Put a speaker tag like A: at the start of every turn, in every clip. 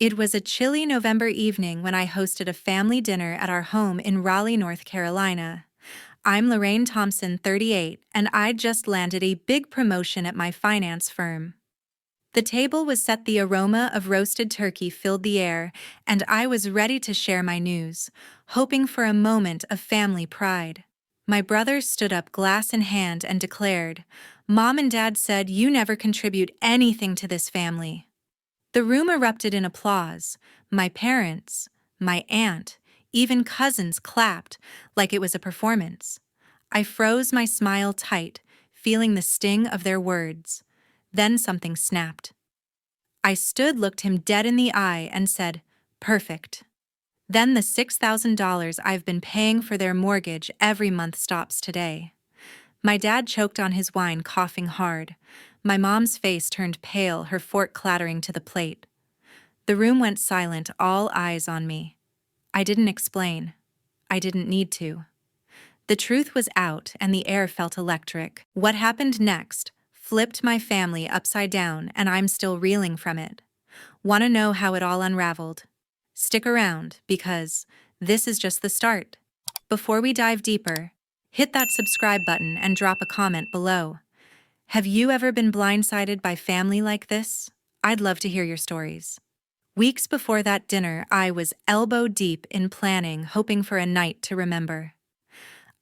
A: It was a chilly November evening when I hosted a family dinner at our home in Raleigh, North Carolina. I'm Lorraine Thompson, 38, and I'd just landed a big promotion at my finance firm. The table was set, the aroma of roasted turkey filled the air, and I was ready to share my news, hoping for a moment of family pride. My brother stood up, glass in hand, and declared, "Mom and Dad said you never contribute anything to this family." The room erupted in applause. My parents, my aunt, even cousins clapped like it was a performance. I froze, my smile tight, feeling the sting of their words. Then something snapped. I stood, looked him dead in the eye, and said, "Perfect." Then the $6,000 I've been paying for their mortgage every month stops today. My dad choked on his wine, coughing hard. My mom's face turned pale, her fork clattering to the plate. The room went silent, all eyes on me. I didn't explain. I didn't need to. The truth was out, and the air felt electric. What happened next flipped my family upside down, and I'm still reeling from it. Want to know how it all unraveled? Stick around, because this is just the start. Before we dive deeper, hit that subscribe button and drop a comment below. Have you ever been blindsided by family like this? I'd love to hear your stories. Weeks before that dinner, I was elbow deep in planning, hoping for a night to remember.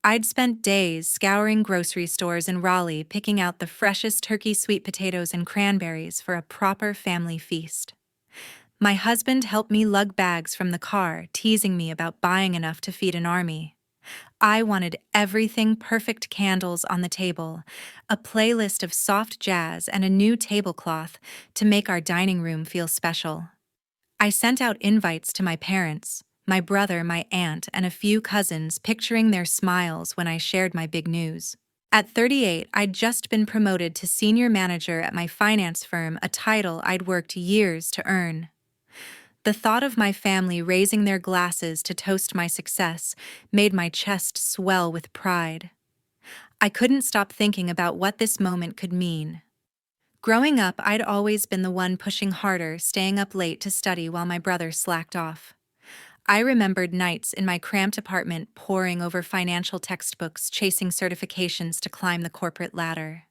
A: I'd spent days scouring grocery stores in Raleigh, picking out the freshest turkey, sweet potatoes, and cranberries for a proper family feast. My husband helped me lug bags from the car, teasing me about buying enough to feed an army. I wanted everything perfect: candles on the table, a playlist of soft jazz, and a new tablecloth to make our dining room feel special. I sent out invites to my parents, my brother, my aunt, and a few cousins, picturing their smiles when I shared my big news. At 38, I'd just been promoted to senior manager at my finance firm, a title I'd worked years to earn. The thought of my family raising their glasses to toast my success made my chest swell with pride. I couldn't stop thinking about what this moment could mean. Growing up, I'd always been the one pushing harder, staying up late to study while my brother slacked off. I remembered nights in my cramped apartment poring over financial textbooks, chasing certifications to climb the corporate ladder.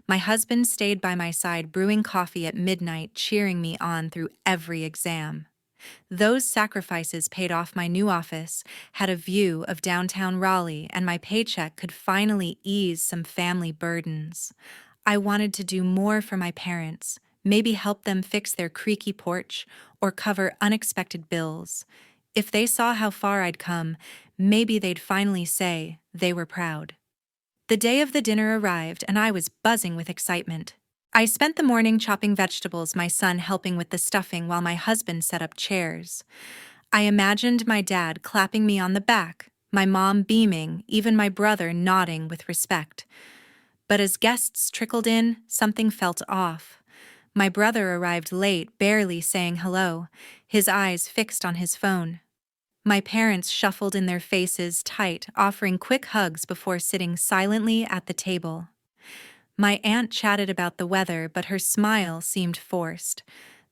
A: My husband stayed by my side, brewing coffee at midnight, cheering me on through every exam. Those sacrifices paid off. My new office had a view of downtown Raleigh, and my paycheck could finally ease some family burdens. I wanted to do more for my parents, maybe help them fix their creaky porch or cover unexpected bills. If they saw how far I'd come, maybe they'd finally say they were proud. The day of the dinner arrived, and I was buzzing with excitement. I spent the morning chopping vegetables, my son helping with the stuffing while my husband set up chairs. I imagined my dad clapping me on the back, my mom beaming, even my brother nodding with respect. But as guests trickled in, something felt off. My brother arrived late, barely saying hello, his eyes fixed on his phone. My parents shuffled in, their faces tight, offering quick hugs before sitting silently at the table. My aunt chatted about the weather, but her smile seemed forced.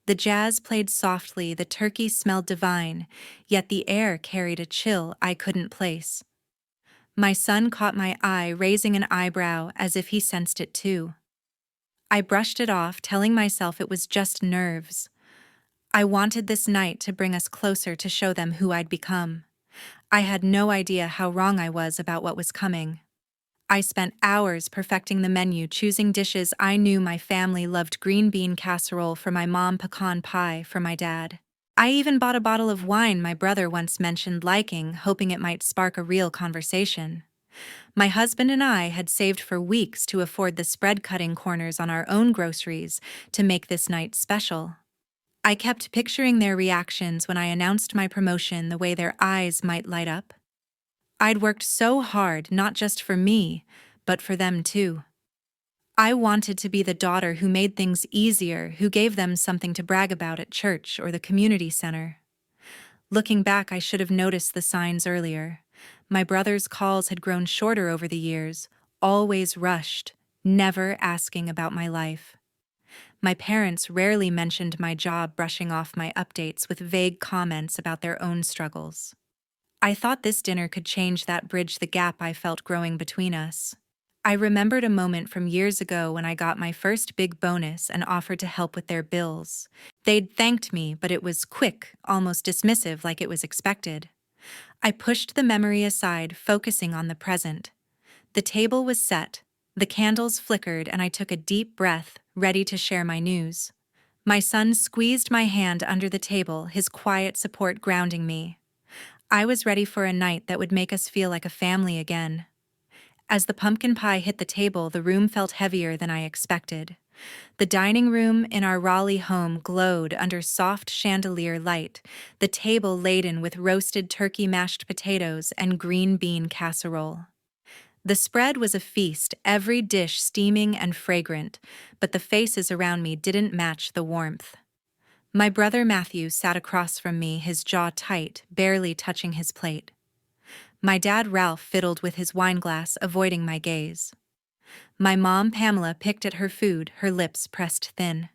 A: The jazz played softly, the turkey smelled divine, yet the air carried a chill I couldn't place. My son caught my eye, raising an eyebrow as if he sensed it too. I brushed it off, telling myself it was just nerves. I wanted this night to bring us closer, to show them who I'd become. I had no idea how wrong I was about what was coming. I spent hours perfecting the menu, choosing dishes I knew my family loved: green bean casserole for my mom, pecan pie for my dad. I even bought a bottle of wine my brother once mentioned liking, hoping it might spark a real conversation. My husband and I had saved for weeks to afford the spread-cutting corners on our own groceries to make this night special. I kept picturing their reactions when I announced my promotion, the way their eyes might light up. I'd worked so hard, not just for me, but for them too. I wanted to be the daughter who made things easier, who gave them something to brag about at church or the community center. Looking back, I should have noticed the signs earlier. My brother's calls had grown shorter over the years, always rushed, never asking about my life. My parents rarely mentioned my job, brushing off my updates with vague comments about their own struggles. I thought this dinner could change that, bridge the gap I felt growing between us. I remembered a moment from years ago when I got my first big bonus and offered to help with their bills. They'd thanked me, but it was quick, almost dismissive, like it was expected. I pushed the memory aside, focusing on the present. The table was set, the candles flickered, and I took a deep breath, ready to share my news. My son squeezed my hand under the table, his quiet support grounding me. I was ready for a night that would make us feel like a family again. As the pumpkin pie hit the table, the room felt heavier than I expected. The dining room in our Raleigh home glowed under soft chandelier light, the table laden with roasted turkey, mashed potatoes, and green bean casserole. The spread was a feast, every dish steaming and fragrant, but the faces around me didn't match the warmth. My brother Matthew sat across from me, his jaw tight, barely touching his plate. My dad Ralph fiddled with his wineglass, avoiding my gaze. My mom Pamela picked at her food, her lips pressed thin.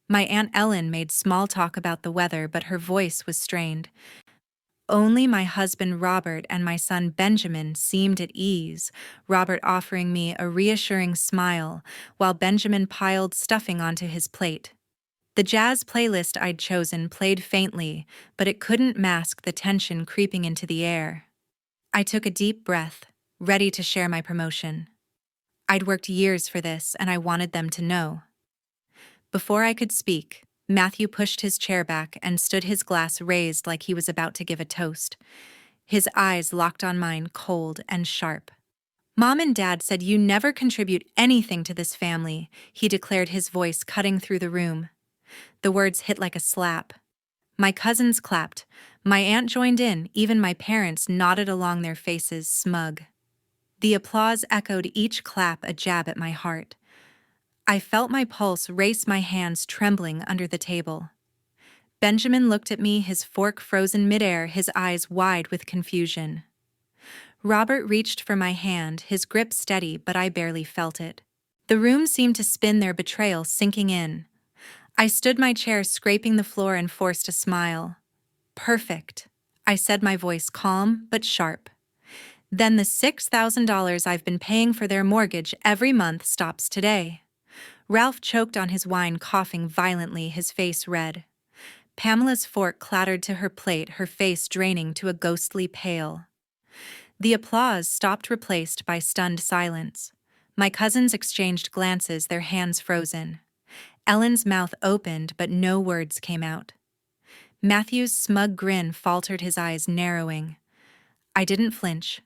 A: My Aunt Ellen made small talk about the weather, but her voice was strained. Only my husband Robert and my son Benjamin seemed at ease, Robert offering me a reassuring smile, while Benjamin piled stuffing onto his plate. The jazz playlist I'd chosen played faintly, but it couldn't mask the tension creeping into the air. I took a deep breath, ready to share my promotion. I'd worked years for this, and I wanted them to know. Before I could speak, Matthew pushed his chair back and stood, his glass raised like he was about to give a toast. His eyes locked on mine, cold and sharp. "Mom and Dad said you never contribute anything to this family," he declared, his voice cutting through the room. The words hit like a slap. My cousins clapped. My aunt joined in, even my parents nodded along, their faces smug. The applause echoed, each clap a jab at my heart. I felt my pulse race, my hands trembling under the table. Benjamin looked at me, his fork frozen midair, his eyes wide with confusion. Robert reached for my hand, his grip steady, but I barely felt it. The room seemed to spin, their betrayal sinking in. I stood my chair, scraping the floor, and forced a smile. "Perfect," I said, my voice calm but sharp. "Then the $6,000 I've been paying for their mortgage every month stops today." Ralph choked on his wine, coughing violently, his face red. Pamela's fork clattered to her plate, her face draining to a ghostly pale. The applause stopped, replaced by stunned silence. My cousins exchanged glances, their hands frozen. Ellen's mouth opened, but no words came out. Matthew's smug grin faltered, his eyes narrowing. I didn't flinch.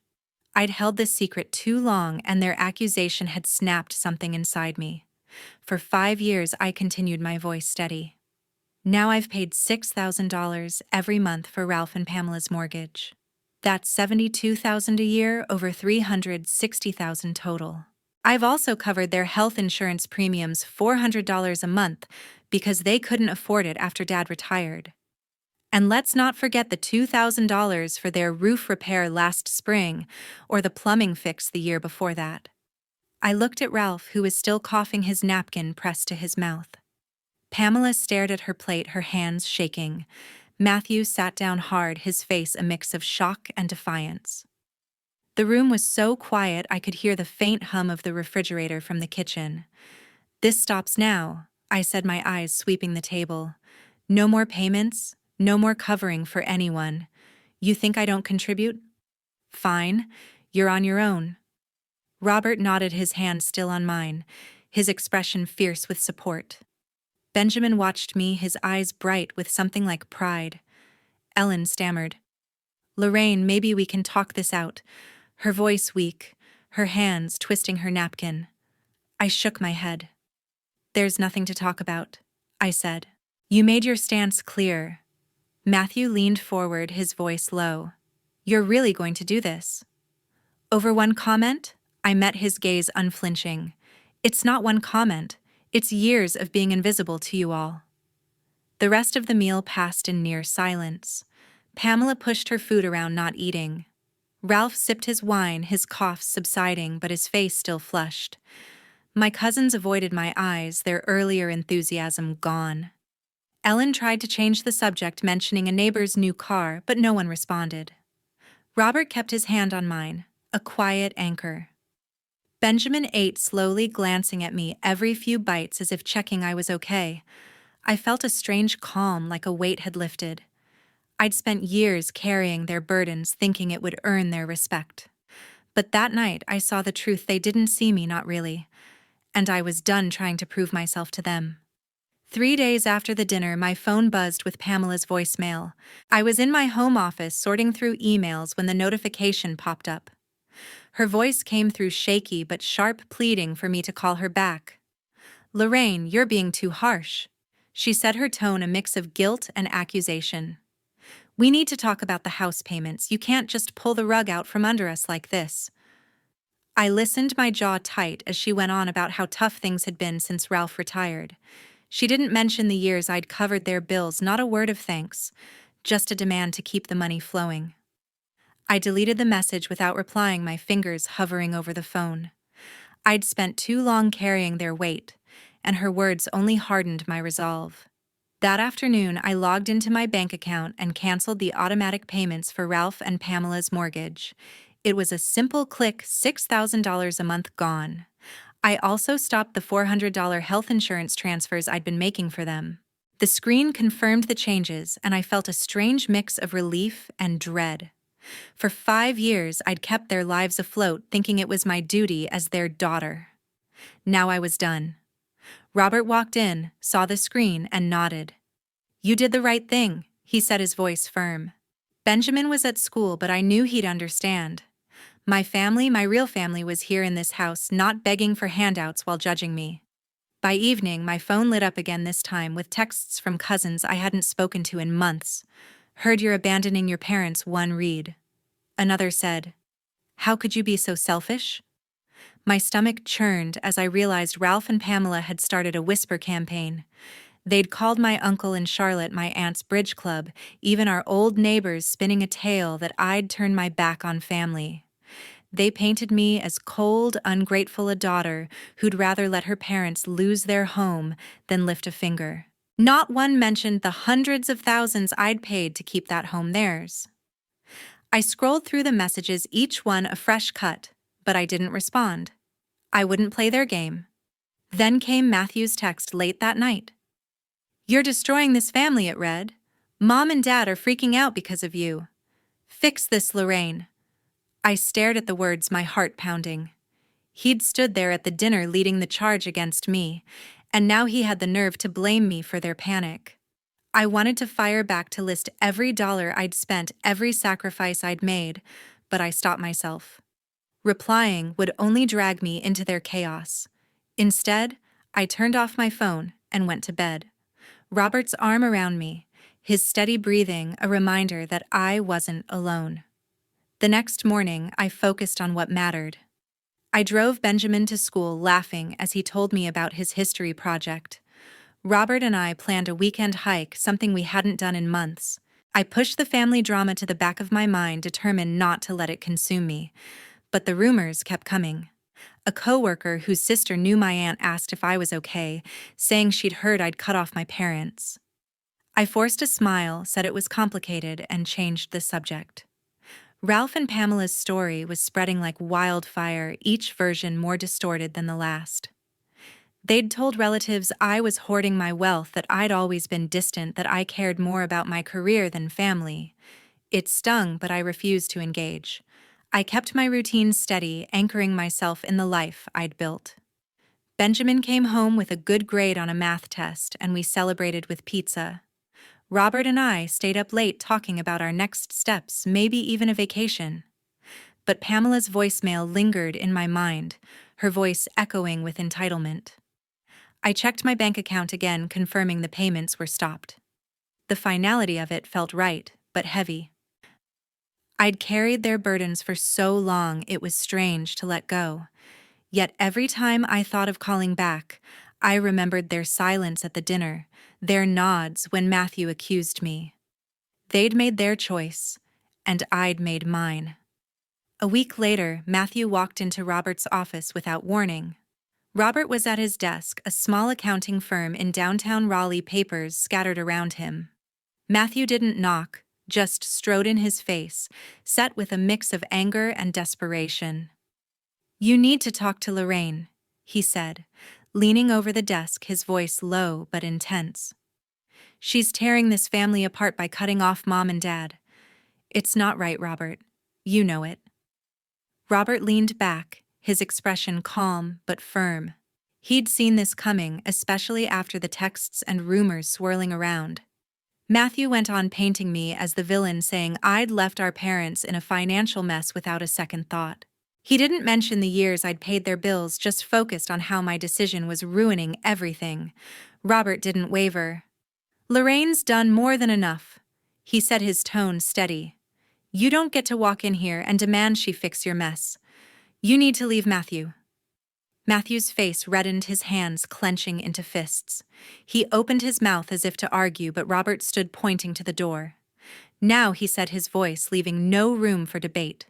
A: I'd held this secret too long, and their accusation had snapped something inside me. For 5 years, I continued, my voice steady. "Now I've paid $6,000 every month for Ralph and Pamela's mortgage. That's $72,000 a year, over $360,000 total. I've also covered their health insurance premiums, $400 a month, because they couldn't afford it after Dad retired. And let's not forget the $2,000 for their roof repair last spring, or the plumbing fix the year before that." I looked at Ralph, who was still coughing, his napkin pressed to his mouth. Pamela stared at her plate, her hands shaking. Matthew sat down hard, his face a mix of shock and defiance. The room was so quiet I could hear the faint hum of the refrigerator from the kitchen. "This stops now," I said, my eyes sweeping the table. "No more payments, no more covering for anyone. You think I don't contribute? Fine, you're on your own." Robert nodded, his hand still on mine, his expression fierce with support. Benjamin watched me, his eyes bright with something like pride. Ellen stammered, "Lorraine, maybe we can talk this out," her voice weak, her hands twisting her napkin. I shook my head. "There's nothing to talk about," I said. "You made your stance clear." Matthew leaned forward, his voice low. "You're really going to do this?" "Over one comment?" I met his gaze, unflinching. "It's not one comment. It's years of being invisible to you all." The rest of the meal passed in near silence. Pamela pushed her food around, not eating. Ralph sipped his wine, his cough subsiding, but his face still flushed. My cousins avoided my eyes, their earlier enthusiasm gone. Ellen tried to change the subject, mentioning a neighbor's new car, but no one responded. Robert kept his hand on mine, a quiet anchor. Benjamin ate slowly, glancing at me every few bites as if checking I was okay. I felt a strange calm, like a weight had lifted. I'd spent years carrying their burdens, thinking it would earn their respect. But that night I saw the truth. They didn't see me, not really. And I was done trying to prove myself to them. 3 days after the dinner, my phone buzzed with Pamela's voicemail. I was in my home office sorting through emails when the notification popped up. Her voice came through shaky but sharp, pleading for me to call her back. "Lorraine, you're being too harsh." She said, her tone a mix of guilt and accusation. "We need to talk about the house payments. You can't just pull the rug out from under us like this." I listened, my jaw tight, as she went on about how tough things had been since Ralph retired. She didn't mention the years I'd covered their bills, not a word of thanks, just a demand to keep the money flowing. I deleted the message without replying, my fingers hovering over the phone. I'd spent too long carrying their weight, and her words only hardened my resolve. That afternoon, I logged into my bank account and canceled the automatic payments for Ralph and Pamela's mortgage. It was a simple click, $6,000 a month gone. I also stopped the $400 health insurance transfers I'd been making for them. The screen confirmed the changes, and I felt a strange mix of relief and dread. For 5 years, I'd kept their lives afloat, thinking it was my duty as their daughter. Now I was done. Robert walked in, saw the screen, and nodded. "You did the right thing," he said, his voice firm. Benjamin was at school, but I knew he'd understand. My family, my real family, was here in this house, not begging for handouts while judging me. By evening, my phone lit up again, this time with texts from cousins I hadn't spoken to in months. "Heard you're abandoning your parents," one read. Another said, "How could you be so selfish?" My stomach churned as I realized Ralph and Pamela had started a whisper campaign. They'd called my uncle in Charlotte my aunt's bridge club, even our old neighbors, spinning a tale that I'd turned my back on family. They painted me as cold, ungrateful, a daughter who'd rather let her parents lose their home than lift a finger. Not one mentioned the hundreds of thousands I'd paid to keep that home theirs. I scrolled through the messages, each one a fresh cut, but I didn't respond. I wouldn't play their game. Then came Matthew's text late that night. "You're destroying this family," it read. "Mom and Dad are freaking out because of you. Fix this, Lorraine." I stared at the words, my heart pounding. He'd stood there at the dinner leading the charge against me, and now he had the nerve to blame me for their panic. I wanted to fire back, to list every dollar I'd spent, every sacrifice I'd made, but I stopped myself. Replying would only drag me into their chaos. Instead, I turned off my phone and went to bed. Robert's arm around me, his steady breathing a reminder that I wasn't alone. The next morning, I focused on what mattered. I drove Benjamin to school, laughing as he told me about his history project. Robert and I planned a weekend hike, something we hadn't done in months. I pushed the family drama to the back of my mind, determined not to let it consume me. But the rumors kept coming. A coworker whose sister knew my aunt asked if I was okay, saying she'd heard I'd cut off my parents. I forced a smile, said it was complicated, and changed the subject. Ralph and Pamela's story was spreading like wildfire, each version more distorted than the last. They'd told relatives I was hoarding my wealth, that I'd always been distant, that I cared more about my career than family. It stung, but I refused to engage. I kept my routine steady, anchoring myself in the life I'd built. Benjamin came home with a good grade on a math test, and we celebrated with pizza. Robert and I stayed up late talking about our next steps, maybe even a vacation. But Pamela's voicemail lingered in my mind, her voice echoing with entitlement. I checked my bank account again, confirming the payments were stopped. The finality of it felt right, but heavy. I'd carried their burdens for so long, it was strange to let go. Yet every time I thought of calling back, I remembered their silence at the dinner, their nods when Matthew accused me. They'd made their choice, and I'd made mine. A week later, Matthew walked into Robert's office without warning. Robert was at his desk, a small accounting firm in downtown Raleigh, papers scattered around him. Matthew didn't knock, just strode in his face, set with a mix of anger and desperation. "You need to talk to Lorraine," he said, leaning over the desk, his voice low but intense. "She's tearing this family apart by cutting off Mom and Dad. It's not right, Robert. You know it." Robert leaned back, his expression calm but firm. He'd seen this coming, especially after the texts and rumors swirling around. Matthew went on painting me as the villain, saying I'd left our parents in a financial mess without a second thought. He didn't mention the years I'd paid their bills, just focused on how my decision was ruining everything. Robert didn't waver. "Lorraine's done more than enough," he said, his tone steady. "You don't get to walk in here and demand she fix your mess. You need to leave Matthew." Matthew's face reddened, his hands clenching into fists. He opened his mouth as if to argue, but Robert stood pointing to the door. "Now," he said, his voice leaving no room for debate.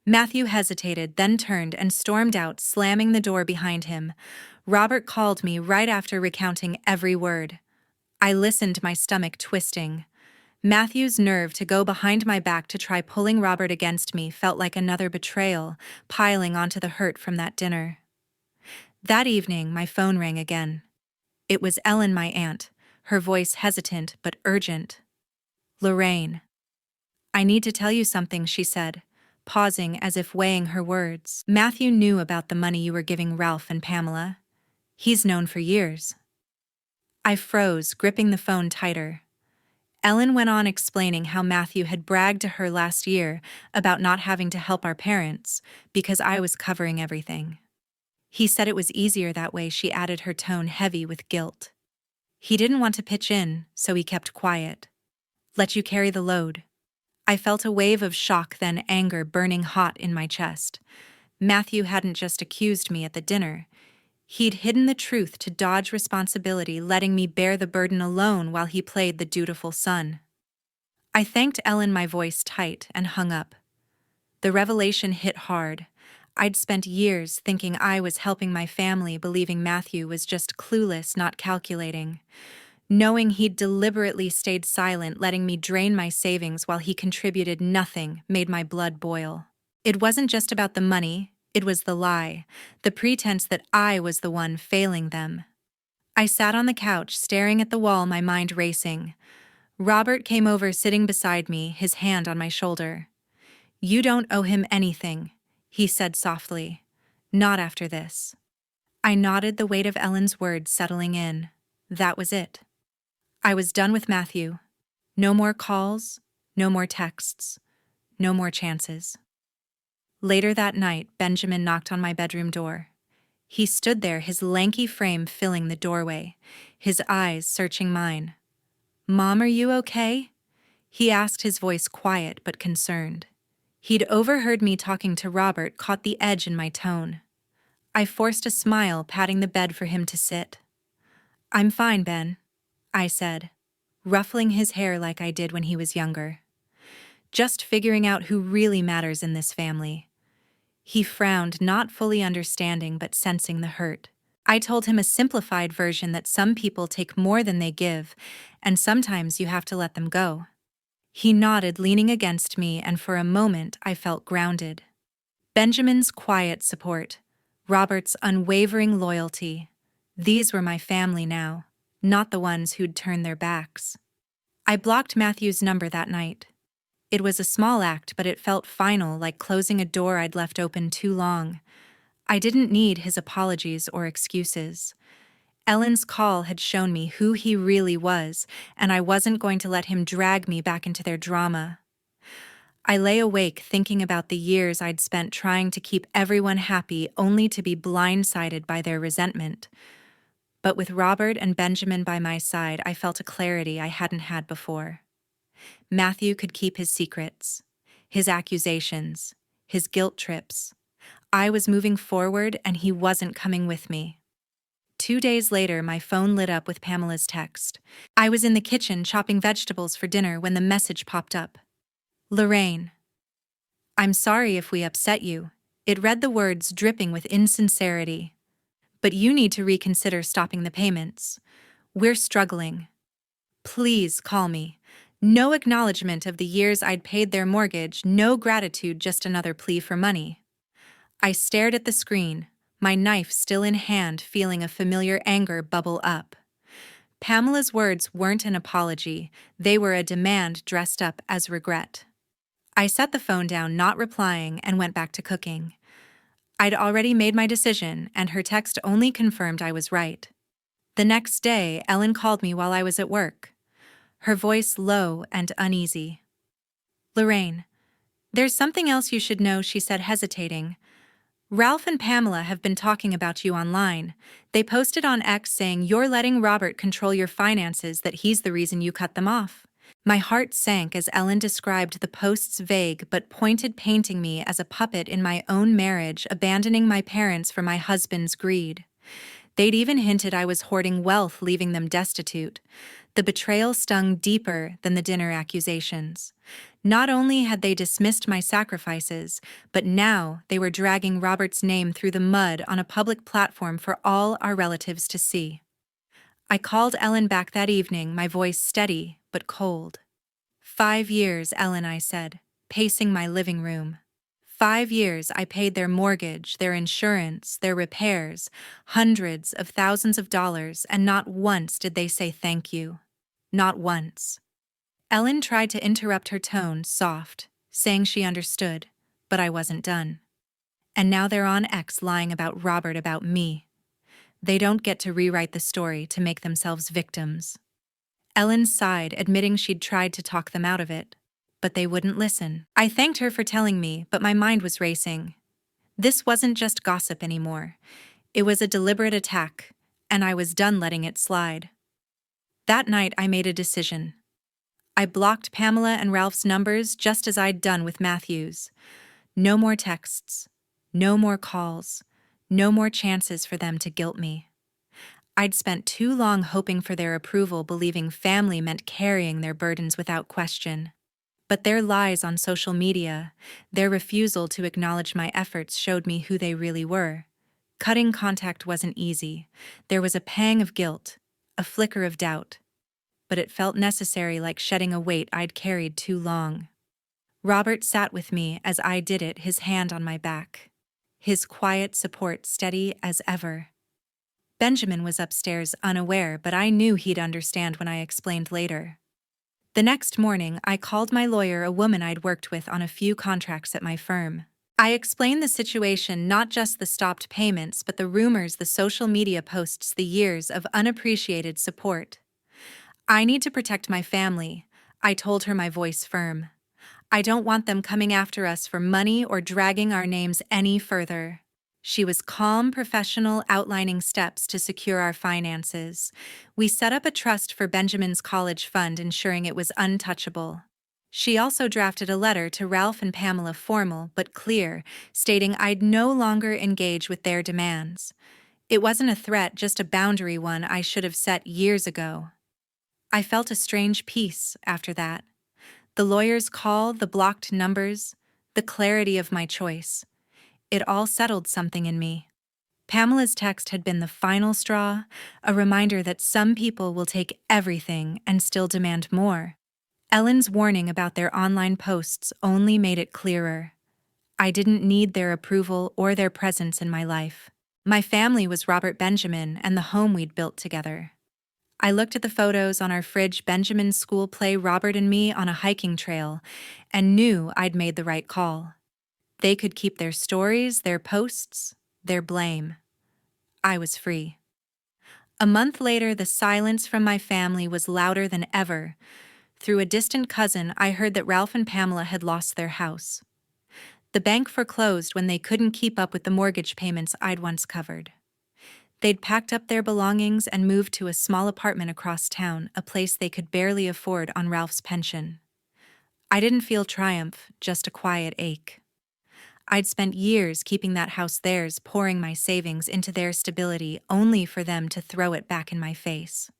A: Matthew hesitated, then turned and stormed out, slamming the door behind him. Robert called me right after, recounting every word. I listened, my stomach twisting. Matthew's nerve to go behind my back to try pulling Robert against me felt like another betrayal, piling onto the hurt from that dinner. That evening, my phone rang again. It was Ellen, my aunt, her voice hesitant but urgent. "Lorraine, I need to tell you something," she said, pausing as if weighing her words. "Matthew knew about the money you were giving Ralph and Pamela. He's known for years." I froze, gripping the phone tighter. Ellen went on, explaining how Matthew had bragged to her last year about not having to help our parents because I was covering everything. "He said it was easier that way," she added, her tone heavy with guilt. "He didn't want to pitch in, so he kept quiet. Let you carry the load." I felt a wave of shock, then anger burning hot in my chest. Matthew hadn't just accused me at the dinner. He'd hidden the truth to dodge responsibility, letting me bear the burden alone while he played the dutiful son. I thanked Ellen, my voice tight, and hung up. The revelation hit hard. I'd spent years thinking I was helping my family, believing Matthew was just clueless, not calculating. Knowing he'd deliberately stayed silent, letting me drain my savings while he contributed nothing, made my blood boil. It wasn't just about the money, it was the lie, the pretense that I was the one failing them. I sat on the couch, staring at the wall, my mind racing. Robert came over, sitting beside me, his hand on my shoulder. "You don't owe him anything," he said softly. "Not after this." I nodded, the weight of Ellen's words settling in. That was it. I was done with Matthew. No more calls, no more texts, no more chances. Later that night, Benjamin knocked on my bedroom door. He stood there, his lanky frame filling the doorway, his eyes searching mine. "Mom, are you okay?" he asked, his voice quiet but concerned. He'd overheard me talking to Robert, caught the edge in my tone. I forced a smile, patting the bed for him to sit. "I'm fine, Ben," I said, ruffling his hair like I did when he was younger. "Just figuring out who really matters in this family." He frowned, not fully understanding but sensing the hurt. I told him a simplified version, that some people take more than they give, and sometimes you have to let them go. He nodded, leaning against me, and for a moment I felt grounded. Benjamin's quiet support, Robert's unwavering loyalty. These were my family now, not the ones who'd turned their backs. I blocked Matthew's number that night. It was a small act, but it felt final, like closing a door I'd left open too long. I didn't need his apologies or excuses. Ellen's call had shown me who he really was, and I wasn't going to let him drag me back into their drama. I lay awake thinking about the years I'd spent trying to keep everyone happy, only to be blindsided by their resentment. But with Robert and Benjamin by my side, I felt a clarity I hadn't had before. Matthew could keep his secrets, his accusations, his guilt trips. I was moving forward, and he wasn't coming with me. 2 days later, my phone lit up with Pamela's text. I was in the kitchen chopping vegetables for dinner when the message popped up. "Lorraine, I'm sorry if we upset you." It read, the words dripping with insincerity. But you need to reconsider stopping the payments. We're struggling. Please call me. No acknowledgement of the years I'd paid their mortgage, no gratitude, just another plea for money. I stared at the screen, my knife still in hand, feeling a familiar anger bubble up. Pamela's words weren't an apology, they were a demand dressed up as regret. I set the phone down, not replying, and went back to cooking. I'd already made my decision, and her text only confirmed I was right. The next day, Ellen called me while I was at work, her voice low and uneasy. "Lorraine, there's something else you should know," she said, hesitating. "Ralph and Pamela have been talking about you online. They posted on X saying you're letting Robert control your finances, that he's the reason you cut them off." My heart sank as Ellen described the post's vague but pointed, painting me as a puppet in my own marriage, abandoning my parents for my husband's greed. They'd even hinted I was hoarding wealth, leaving them destitute. The betrayal stung deeper than the dinner accusations. Not only had they dismissed my sacrifices, but now they were dragging Robert's name through the mud on a public platform for all our relatives to see. I called Ellen back that evening, my voice steady but cold. 5 years, Ellen, I said, pacing my living room. 5 years I paid their mortgage, their insurance, their repairs, hundreds of thousands of dollars, and not once did they say thank you. Not once. Ellen tried to interrupt, her tone soft, saying she understood, but I wasn't done. And now they're on X lying about Robert, about me. They don't get to rewrite the story to make themselves victims. Ellen sighed, admitting she'd tried to talk them out of it, but they wouldn't listen. I thanked her for telling me, but my mind was racing. This wasn't just gossip anymore. It was a deliberate attack, and I was done letting it slide. That night I made a decision. I blocked Pamela and Ralph's numbers just as I'd done with Matthew's. No more texts, no more calls, no more chances for them to guilt me. I'd spent too long hoping for their approval, believing family meant carrying their burdens without question. But their lies on social media, their refusal to acknowledge my efforts, showed me who they really were. Cutting contact wasn't easy. There was a pang of guilt, a flicker of doubt. But it felt necessary, like shedding a weight I'd carried too long. Robert sat with me as I did it, his hand on my back. His quiet support steady as ever. Benjamin was upstairs, unaware, but I knew he'd understand when I explained later. The next morning, I called my lawyer, a woman I'd worked with on a few contracts at my firm. I explained the situation, not just the stopped payments, but the rumors, the social media posts, the years of unappreciated support. "I need to protect my family," I told her, my voice firm. "I don't want them coming after us for money or dragging our names any further." She was calm, professional, outlining steps to secure our finances. We set up a trust for Benjamin's college fund, ensuring it was untouchable. She also drafted a letter to Ralph and Pamela, formal but clear, stating I'd no longer engage with their demands. It wasn't a threat, just a boundary, one I should have set years ago. I felt a strange peace after that. The lawyer's call, the blocked numbers, the clarity of my choice. It all settled something in me. Pamela's text had been the final straw, a reminder that some people will take everything and still demand more. Ellen's warning about their online posts only made it clearer. I didn't need their approval or their presence in my life. My family was Robert, Benjamin, and the home we'd built together. I looked at the photos on our fridge, Benjamin's school play, Robert and me on a hiking trail, and knew I'd made the right call. They could keep their stories, their posts, their blame. I was free. A month later, the silence from my family was louder than ever. Through a distant cousin, I heard that Ralph and Pamela had lost their house. The bank foreclosed when they couldn't keep up with the mortgage payments I'd once covered. They'd packed up their belongings and moved to a small apartment across town, a place they could barely afford on Ralph's pension. I didn't feel triumph, just a quiet ache. I'd spent years keeping that house theirs, pouring my savings into their stability, only for them to throw it back in my face.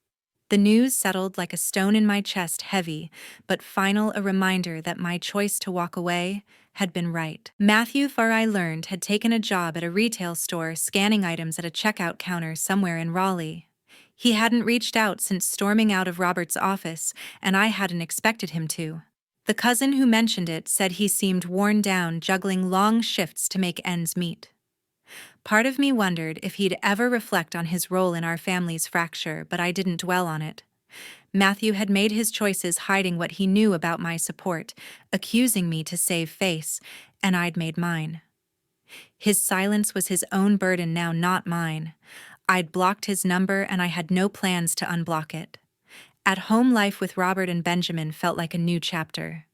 A: The news settled like a stone in my chest, heavy, but final, a reminder that my choice to walk away had been right. Matthew, far I learned, had taken a job at a retail store scanning items at a checkout counter somewhere in Raleigh. He hadn't reached out since storming out of Robert's office, and I hadn't expected him to. The cousin who mentioned it said he seemed worn down juggling long shifts to make ends meet. Part of me wondered if he'd ever reflect on his role in our family's fracture, but I didn't dwell on it. Matthew had made his choices hiding what he knew about my support, accusing me to save face, and I'd made mine. His silence was his own burden now, not mine. I'd blocked his number and I had no plans to unblock it. At home, life with Robert and Benjamin felt like a new chapter.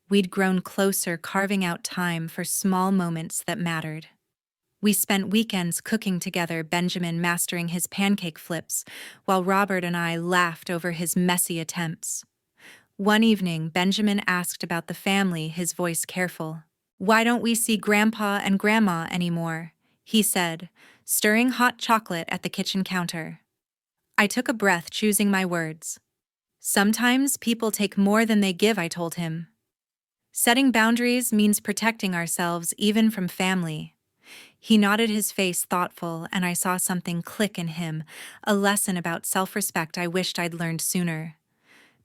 A: We'd grown closer, carving out time for small moments that mattered. We spent weekends cooking together, Benjamin mastering his pancake flips, while Robert and I laughed over his messy attempts. One evening, Benjamin asked about the family, his voice careful. "Why don't we see Grandpa and Grandma anymore?" he said, stirring hot chocolate at the kitchen counter. I took a breath, choosing my words. "Sometimes people take more than they give," I told him. "Setting boundaries means protecting ourselves, even from family." He nodded, his face thoughtful, and I saw something click in him, a lesson about self-respect I wished I'd learned sooner.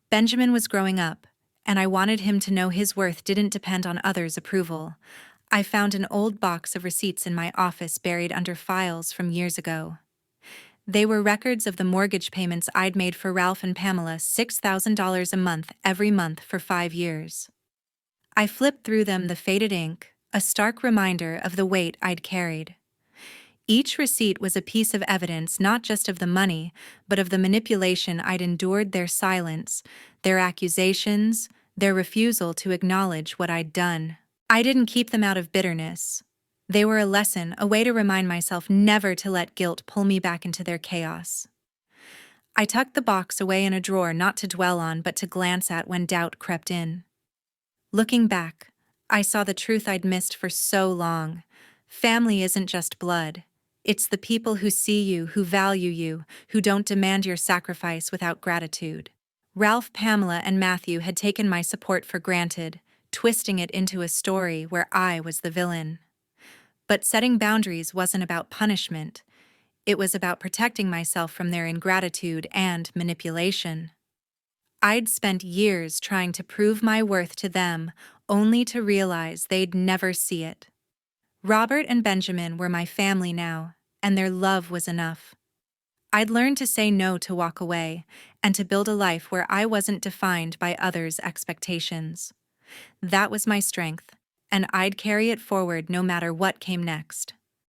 A: Benjamin was growing up, and I wanted him to know his worth didn't depend on others' approval. I found an old box of receipts in my office buried under files from years ago. They were records of the mortgage payments I'd made for Ralph and Pamela, $6,000 a month every month for 5 years. I flipped through them, the faded ink, a stark reminder of the weight I'd carried. Each receipt was a piece of evidence, not just of the money, but of the manipulation I'd endured, their silence, their accusations, their refusal to acknowledge what I'd done. I didn't keep them out of bitterness. They were a lesson, a way to remind myself never to let guilt pull me back into their chaos. I tucked the box away in a drawer, not to dwell on but to glance at when doubt crept in. Looking back, I saw the truth I'd missed for so long. Family isn't just blood. It's the people who see you, who value you, who don't demand your sacrifice without gratitude. Ralph, Pamela, and Matthew had taken my support for granted, twisting it into a story where I was the villain. But setting boundaries wasn't about punishment. It was about protecting myself from their ingratitude and manipulation. I'd spent years trying to prove my worth to them, only to realize they'd never see it. Robert and Benjamin were my family now, and their love was enough. I'd learned to say no, to walk away, and to build a life where I wasn't defined by others' expectations. That was my strength, and I'd carry it forward no matter what came next.